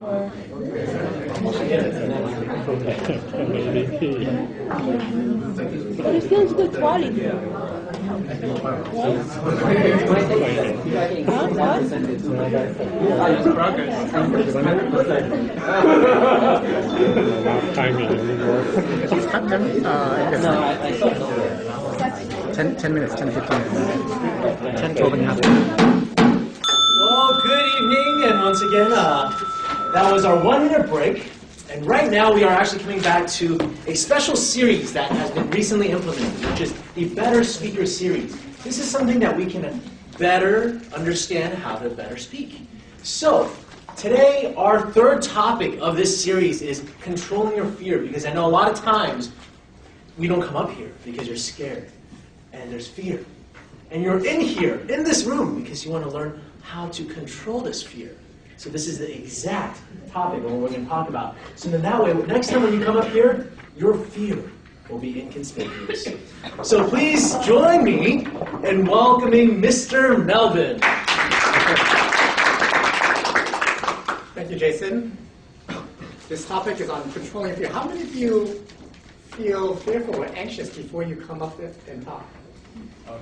Or Maybe. but it feels good quality. What? Huh? What? Timing anymore. Please cut them. I guess 10 minutes, 10 to 15 minutes. 10, 12 and a half. Well, good evening, and once again, that was our 1 minute break. And right now we are actually coming back to a special series that has been recently implemented, which is the Better Speaker series. This is something that we can better understand how to better speak. So, today our third topic of this series is controlling your fear, because I know a lot of times we don't come up here because you're scared and there's fear. And you're in here, in this room, because you want to learn how to control this fear. So this is the exact topic of what we're going to talk about. So then that way, next time when you come up here, your fear will be inconspicuous. So please join me in welcoming Mr. Melvin. Thank you, Jason. This topic is on controlling fear. How many of you feel fearful or anxious before you come up and talk? All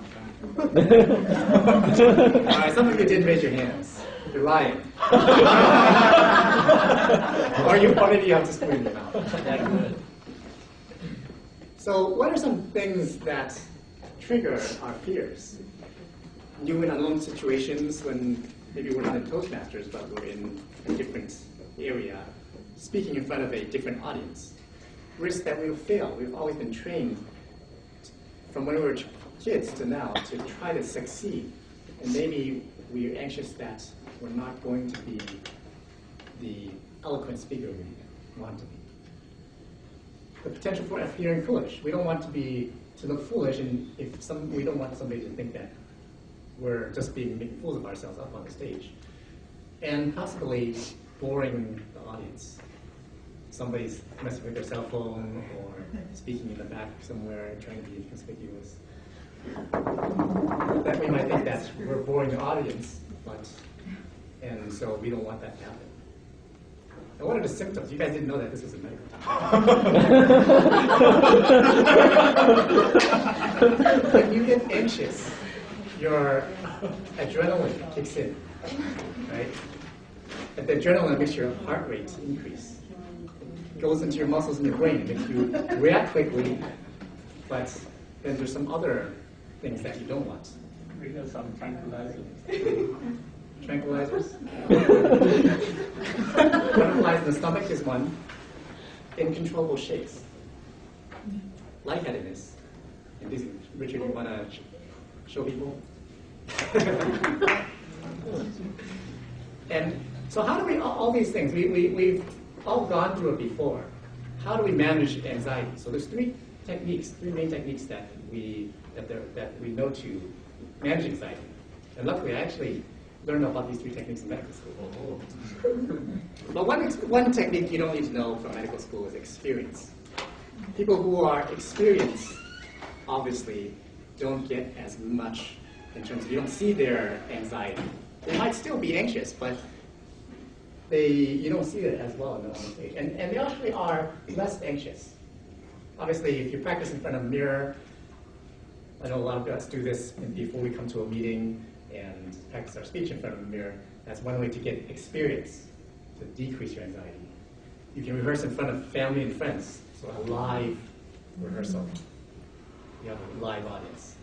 right, some of you didn't raise your hands. You're lying. Or maybe you have to spoon in your mouth. So what are some things that trigger our fears? New and unknown situations when maybe we're not in Toastmasters, but we're in a different area, speaking in front of a different audience. Risk that we'll fail. We've always been trained from when we were kids to now to try to succeed. And maybe we're anxious that we're not going to be the eloquent speaker we want to be. The potential for appearing foolish. We don't want to look foolish, and we don't want somebody to think that we're just making fools of ourselves up on the stage. And possibly boring the audience. Somebody's messing with their cell phone or speaking in the back somewhere, trying to be conspicuous. That we might think that we're boring the audience, and so we don't want that to happen. And what are the symptoms? You guys didn't know that this was a medical topic. When you get anxious, your adrenaline kicks in, right? And the adrenaline makes your heart rate increase. It goes into your muscles in your brain. It makes you react quickly, but then there's some other things that you don't want. We have some tranquilizers. Tranquilizers? Butterflies in the stomach is one. Uncontrollable shakes. Lightheadedness. And this, Richard, you want to show people? And so how do we, all these things, we've all gone through it before. How do we manage anxiety? So there's three main techniques that we know to manage anxiety. And luckily, I actually learned about these three techniques in medical school. But one technique you don't need to know from medical school is experience. People who are experienced obviously don't get as much in terms of, you don't see their anxiety. They might still be anxious, but you don't see it as well on stage. And they actually are less anxious. Obviously, if you practice in front of a mirror, I know a lot of us do this before we come to a meeting and practice our speech in front of a mirror. That's one way to get experience, to decrease your anxiety. You can rehearse in front of family and friends, so a live rehearsal. You have a live audience.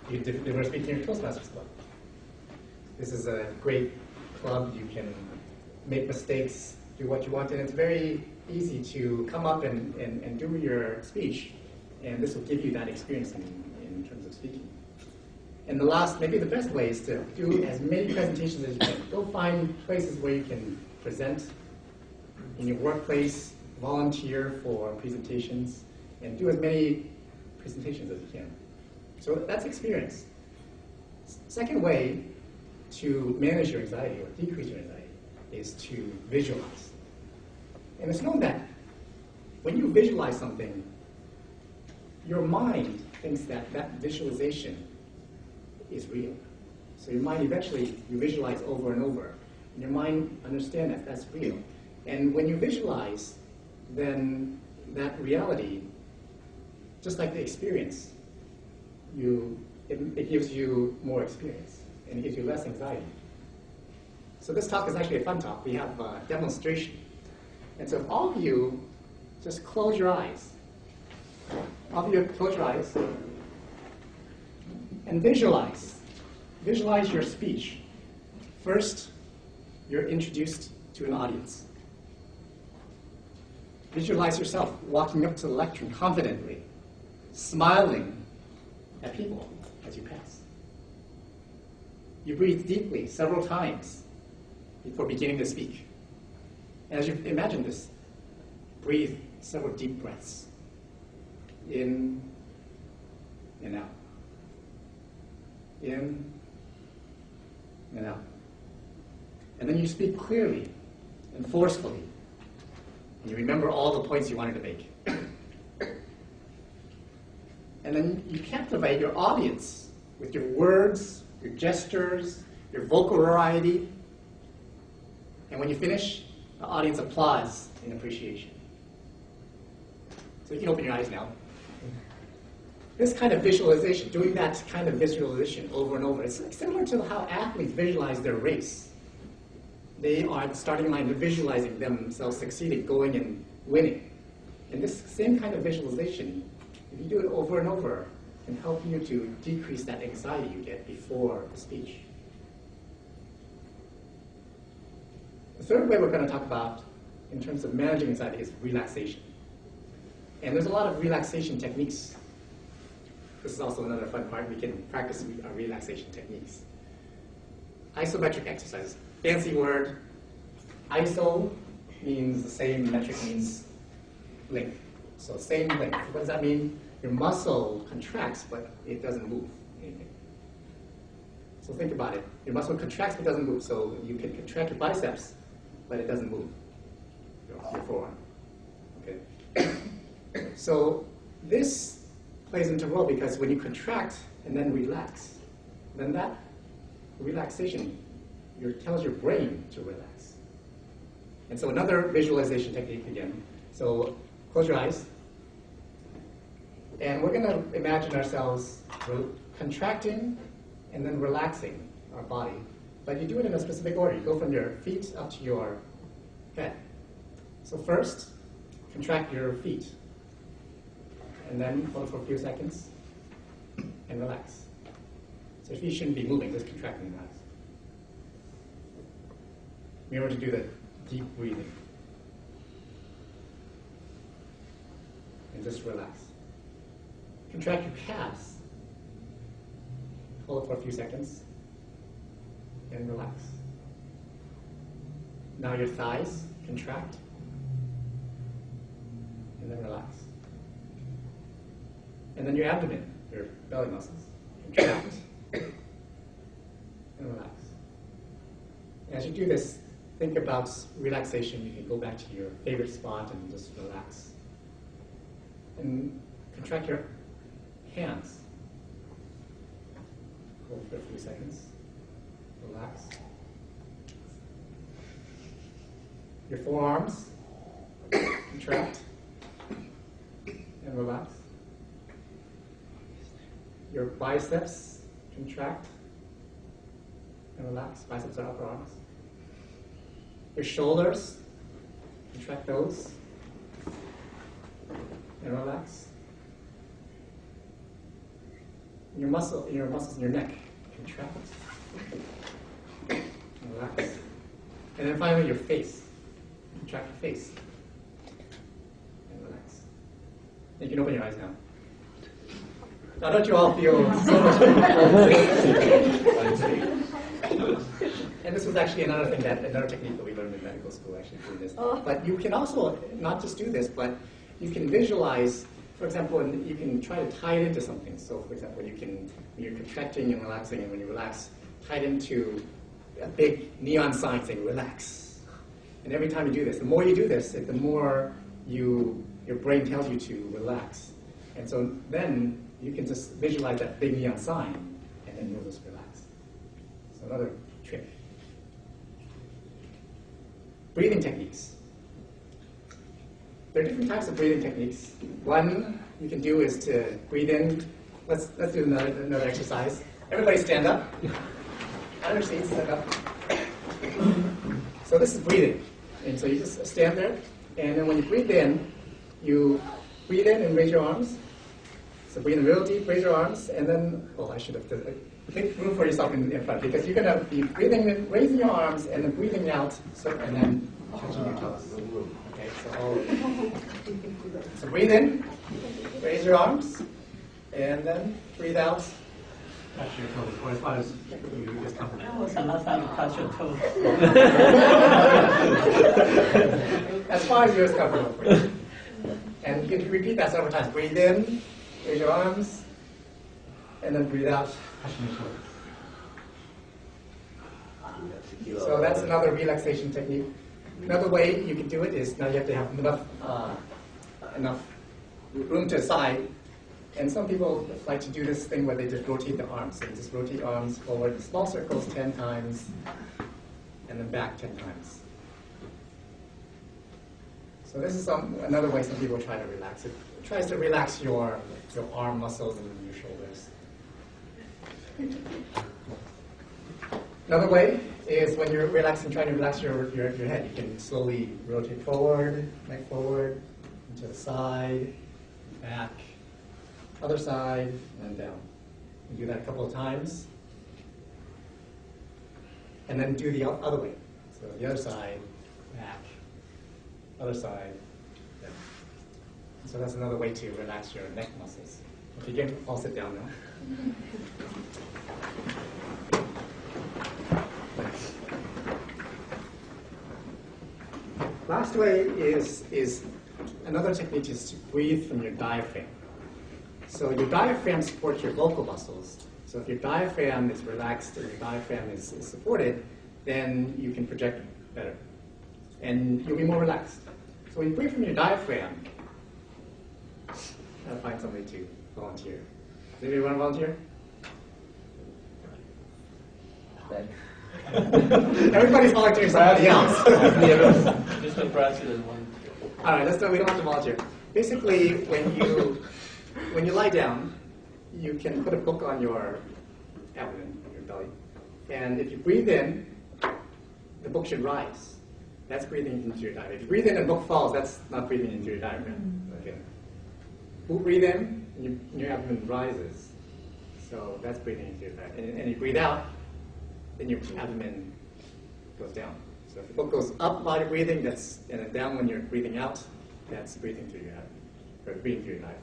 You can rehearse speaking in your Toastmasters Club. This is a great club. You can make mistakes, do what you want, and it's very easy to come up and do your speech, and this will give you that experience in terms of speaking. And the last, maybe the best way is to do as many presentations as you can. Go find places where you can present in your workplace, volunteer for presentations, and do as many presentations as you can. So that's experience. Second way to manage your anxiety or decrease your anxiety is to visualize. And it's known that when you visualize something, your mind thinks that that visualization is real. So your mind eventually, you visualize over and over. And your mind understands that that's real. And when you visualize, then that reality, just like the experience, it gives you more experience, and it gives you less anxiety. So this talk is actually a fun talk. We have a demonstration. And so if all of you just close your eyes. All of you close your eyes and visualize. Visualize your speech. First, you're introduced to an audience. Visualize yourself walking up to the lectern confidently, smiling at people as you pass. You breathe deeply several times before beginning to speak. And as you imagine this, breathe several deep breaths. In and out. In and out. And then you speak clearly and forcefully. And you remember all the points you wanted to make. And then you captivate your audience with your words, your gestures, your vocal variety. And when you finish, the audience applauds in appreciation. So you can open your eyes now. This kind of visualization, doing that kind of visualization over and over, it's similar to how athletes visualize their race. They are at the starting line, they're visualizing themselves succeeding, going and winning. And this same kind of visualization, if you do it over and over, can help you to decrease that anxiety you get before the speech. The third way we're going to talk about in terms of managing anxiety is relaxation. And there's a lot of relaxation techniques. This is also another fun part. We can practice our relaxation techniques. Isometric exercises. Fancy word. Iso means the same, metric means length. So same length. What does that mean? Your muscle contracts, but it doesn't move anything. So think about it. Your muscle contracts, but doesn't move. So you can contract your biceps, but it doesn't move your forearm. Okay. So this plays into a role because when you contract and then relax, then that relaxation tells your brain to relax. And so another visualization technique again. So close your eyes. And we're going to imagine ourselves contracting and then relaxing our body. But you do it in a specific order. You go from your feet up to your head. So first, contract your feet. And then hold it for a few seconds and relax. So your feet shouldn't be moving, just contract and relax. Remember to do the deep breathing. And just relax. Contract your calves. Hold it for a few seconds and relax. Now your thighs, contract and then relax. And then your abdomen, your belly muscles, contract and relax. As you do this, think about relaxation. You can go back to your favorite spot and just relax. And contract your hands. Hold for a few seconds. Relax. Your forearms, contract and relax. Your biceps, contract and relax. Biceps are upper arms. Your shoulders, contract those and relax. Your muscles in your neck, contract and relax. And then finally your face, contract your face and relax. You can open your eyes now. Now don't you all feel so much And this was actually another technique that we learned in medical school, actually, doing this. But you can also not just do this, but you can visualize, for example, and you can try to tie it into something. So, for example, when you're contracting and relaxing, and when you relax, tie it into a big neon sign saying relax. And every time you do this, the more you do this, the more your brain tells you to relax. And so then you can just visualize that big neon sign, and then you'll just relax. So another trick. breathing techniques. There are different types of breathing techniques. One you can do is to breathe in. Let's do another exercise. Everybody stand up. Out of your seats, stand up. So this is breathing. And so you just stand there, and then when you breathe in and raise your arms. So breathe in real deep, raise your arms, and then, I should have done it. Make room for yourself in front, because you're going to be breathing in, raising your arms, and then breathing out, and then touching your toes. Okay, so breathe in, raise your arms, and then breathe out. Touch your toes, or as far as you just comfortable. I was trying to touch your toes. As far as you're comfortable for you. And you can repeat that several times. Breathe in, raise your arms, and then breathe out, touching your toes. So that's another relaxation technique. Another way you can do it is, now you have to have enough room to the side. And some people like to do this thing where they just rotate the arms. So you just rotate arms forward, small circles 10 times, and then back 10 times. So this is another way some people try to relax it. It tries to relax your arm muscles and your shoulders. Another way is when you're relaxing, trying to relax your head. You can slowly rotate forward, neck forward, to the side, back, other side, and down. You do that a couple of times. And then do the other way. So the other side, back, other side, down. So that's another way to relax your neck muscles. If you can, all sit down now. Last way is another technique is to breathe from your diaphragm. So your diaphragm supports your vocal muscles. So if your diaphragm is relaxed and your diaphragm is supported, then you can project better. And you'll be more relaxed. So when you breathe from your diaphragm, I'll find somebody to volunteer. Does anybody want to volunteer? Everybody's volunteering somebody else. Mr. President, one. All right, we don't have to volunteer. Basically, when you lie down, you can put a book on your abdomen, your belly, and if you breathe in, the book should rise. That's breathing into your diaphragm. If you breathe in and the book falls, that's not breathing into your diaphragm. Okay. Breathe in, and your abdomen rises. So that's breathing into your diaphragm. And you breathe out, then your abdomen goes down. So if the book goes up while you're breathing, and then down when you're breathing out, that's breathing through your abdomen, or breathing through your diaphragm.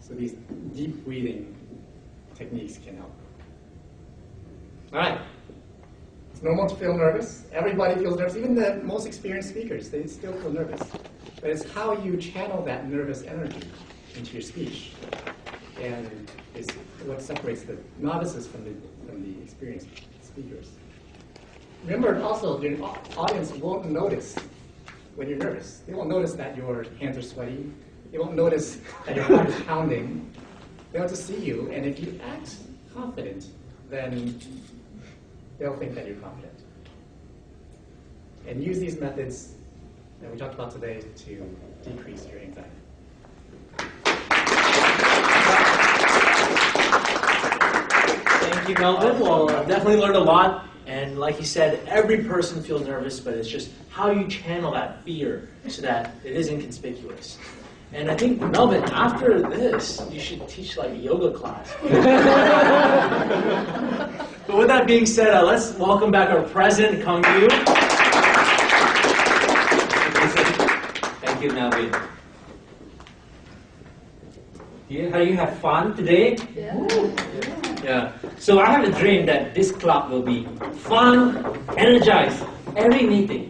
So these deep breathing techniques can help. All right. It's normal to feel nervous. Everybody feels nervous. Even the most experienced speakers, they still feel nervous. But it's how you channel that nervous energy into your speech. And it's what separates the novices from the experienced speakers. Remember also, your audience won't notice when you're nervous. They won't notice that your hands are sweaty. They won't notice that your heart is pounding. They'll just see you, and if you act confident, then they'll think that you're confident. And use these methods that we talked about today to decrease your anxiety. Thank you, Melvin. Well, definitely learned a lot. And like you said, every person feels nervous, but it's just how you channel that fear so that it is inconspicuous. And I think, Melvin, after this, you should teach like a yoga class. But with that being said, let's welcome back our president, Kang Yu. Thank you, Melvin. How you have fun today? Yeah. So I have a dream that this club will be fun, energized, every meeting.